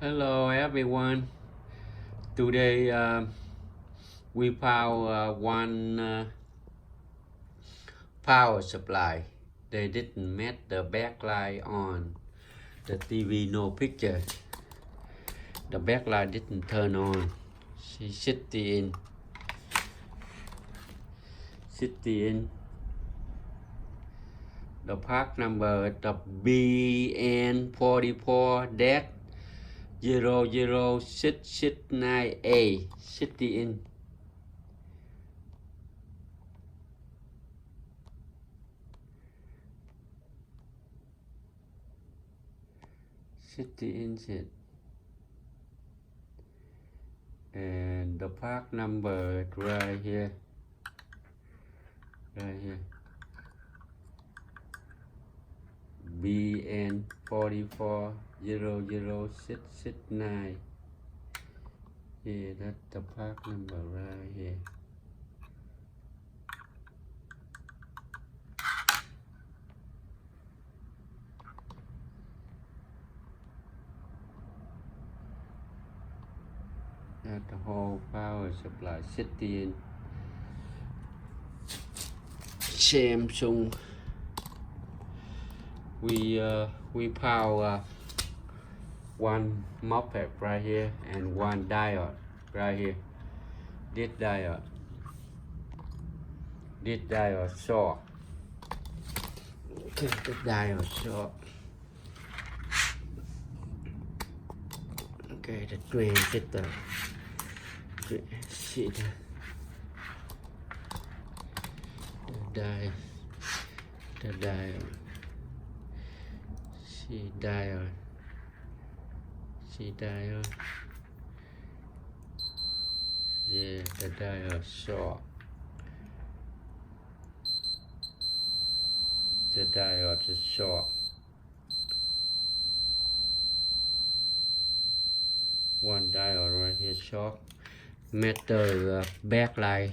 Hello everyone. Today we found one power supply. They didn't met the backlight on. The TV no picture. The backlight didn't turn on. See, sitting in. The part number the BN44-00669A. Sitting in. City Inset, and the park number right here, BN44-00669. Yeah, that's the park number right here. That's the whole power supply sitting in. Samsung. We power one MOSFET right here and one diode right here. This diode short. Okay, the diode short. Okay, the transistor. See the diode. See diode. Yeah, the diode short. The diode is short. One diode right here short. Metal backlight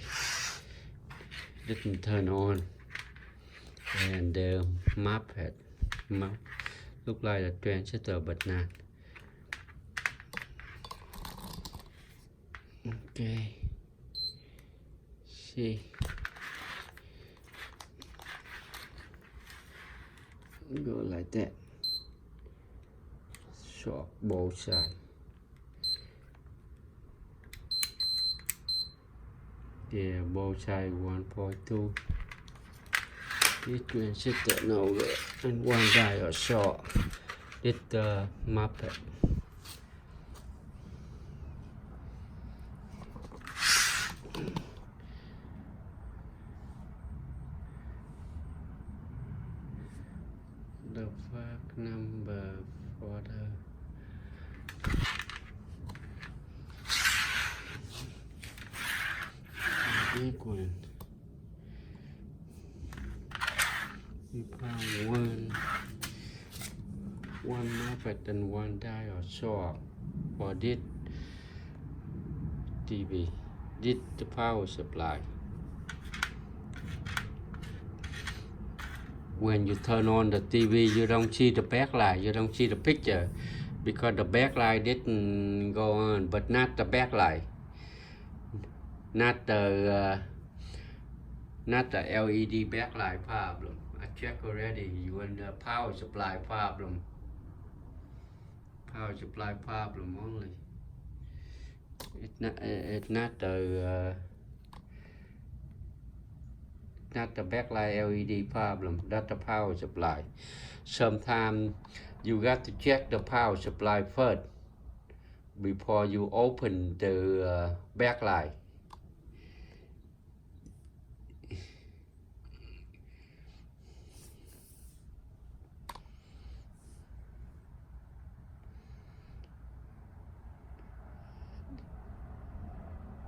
didn't turn on, and the MOSFET look like a transistor but not. Okay, see, go like that, short both sides. Yeah, both sides 1.2. This transistor no good, and one diode short. This MOSFET. The fact number for the big one. We found one MOSFET and one diode short for this TV. This the power supply. When you turn on the TV, you don't see the backlight, you don't see the picture, because the backlight didn't go on, but not the backlight, not the LED backlight problem. I checked already. You want the power supply problem. Power supply problem only. It's not the backlight LED problem. That's the power supply. Sometimes you got to check the power supply first before you open the backlight.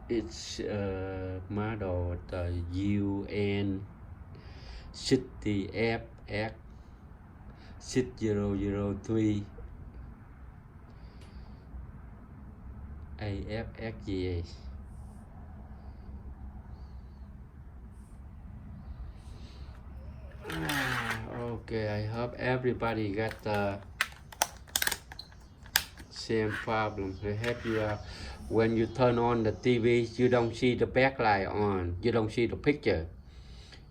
It's model the UN60FH6003FXZA. Okay, I hope everybody got the same problem. They help you out. When you turn on the TV, you don't see the backlight on. You don't see the picture.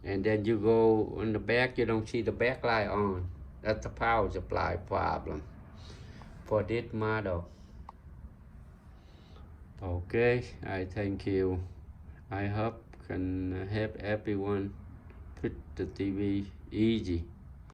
And then you go on the back, you don't see the backlight on. That's the power supply problem for this model. Okay, I thank you. I hope can help everyone put the TV easy.